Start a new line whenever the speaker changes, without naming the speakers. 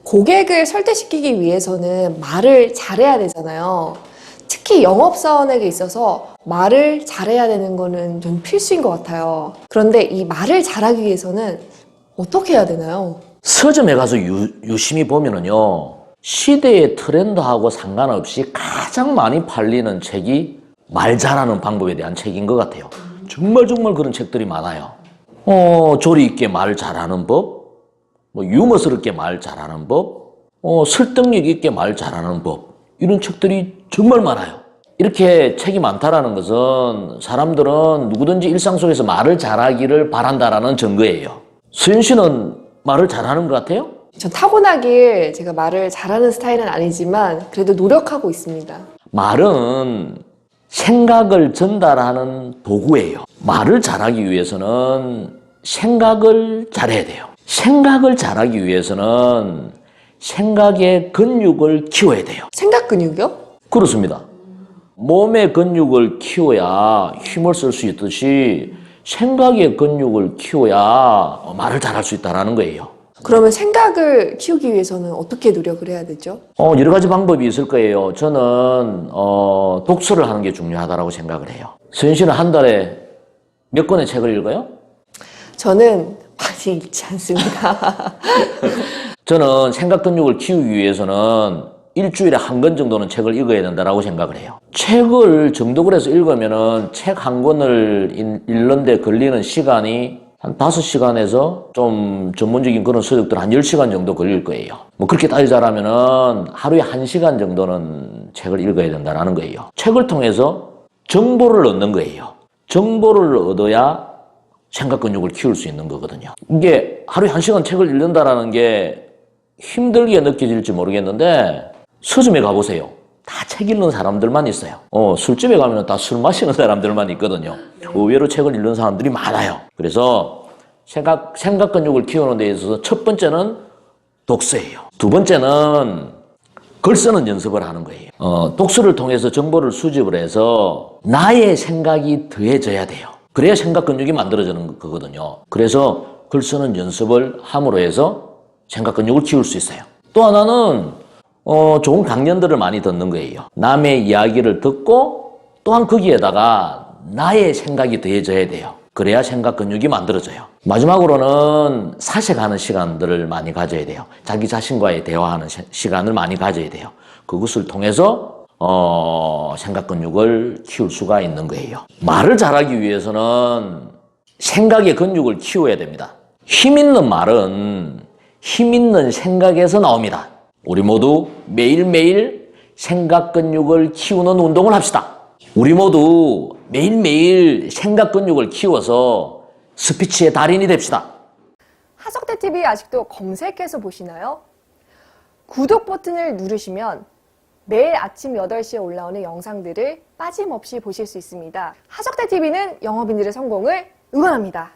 고객을 설득시키기 위해서는 말을 잘해야 되잖아요. 특히 영업사원에게 있어서 말을 잘해야 되는 거는 좀 필수인 것 같아요. 그런데 이 말을 잘하기 위해서는 어떻게 해야 되나요?
서점에 가서 유심히 보면은요, 시대의 트렌드하고 상관없이 가장 많이 팔리는 책이 말 잘하는 방법에 대한 책인 것 같아요. 정말 그런 책들이 많아요. 조리 있게 말 잘하는 법, 유머스럽게 말 잘하는 법, 설득력 있게 말 잘하는 법, 이런 책들이 정말 많아요. 이렇게 책이 많다라는 것은 사람들은 누구든지 일상 속에서 말을 잘하기를 바란다라는 증거예요. 수연 씨는 말을 잘하는 것 같아요?
전 타고나길 제가 말을 잘하는 스타일은 아니지만 그래도 노력하고 있습니다.
말은 생각을 전달하는 도구예요. 말을 잘하기 위해서는 생각을 잘해야 돼요. 생각을 잘하기 위해서는 생각의 근육을 키워야 돼요.
생각 근육이요?
그렇습니다. 몸의 근육을 키워야 힘을 쓸 수 있듯이 생각의 근육을 키워야 말을 잘할 수 있다는 거예요.
그러면 생각을 키우기 위해서는 어떻게 노력을 해야 되죠?
여러 가지 방법이 있을 거예요. 저는 독서를 하는 게 중요하다고 생각을 해요. 수연 씨는 한 달에 몇 권의 책을 읽어요?
저는 많이 읽지 않습니다.
저는 생각 근육을 키우기 위해서는 일주일에 한 권 정도는 책을 읽어야 된다고 생각을 해요. 책을 정독을 해서 읽으면은 책 한 권을 읽는데 걸리는 시간이 한 5시간에서 좀 전문적인 그런 서적들 한 10시간 정도 걸릴 거예요. 그렇게 따지자면은 하루에 1시간 정도는 책을 읽어야 된다는 거예요. 책을 통해서 정보를 얻는 거예요. 정보를 얻어야 생각 근육을 키울 수 있는 거거든요. 이게 하루에 1시간 책을 읽는다라는 게 힘들게 느껴질지 모르겠는데 서점에 가보세요. 다 책 읽는 사람들만 있어요. 술집에 가면 다 술 마시는 사람들만 있거든요. 의외로 책을 읽는 사람들이 많아요. 그래서 생각 근육을 키우는 데 있어서 첫 번째는 독서예요. 두 번째는 글 쓰는 연습을 하는 거예요. 독서를 통해서 정보를 수집을 해서 나의 생각이 더해져야 돼요. 그래야 생각 근육이 만들어지는 거거든요. 그래서 글 쓰는 연습을 함으로 해서 생각 근육을 키울 수 있어요. 또 하나는 좋은 강연들을 많이 듣는 거예요. 남의 이야기를 듣고 또한 거기에다가 나의 생각이 더해져야 돼요. 그래야 생각 근육이 만들어져요. 마지막으로는 사색하는 시간들을 많이 가져야 돼요. 자기 자신과의 대화하는 시간을 많이 가져야 돼요. 그것을 통해서 생각 근육을 키울 수가 있는 거예요. 말을 잘하기 위해서는 생각의 근육을 키워야 됩니다. 힘 있는 말은 힘 있는 생각에서 나옵니다. 우리 모두 매일매일 생각 근육을 키우는 운동을 합시다. 우리 모두 매일매일 생각 근육을 키워서 스피치의 달인이 됩시다.
하석대TV 아직도 검색해서 보시나요? 구독 버튼을 누르시면 매일 아침 8시에 올라오는 영상들을 빠짐없이 보실 수 있습니다. 하석대TV는 영업인들의 성공을 응원합니다.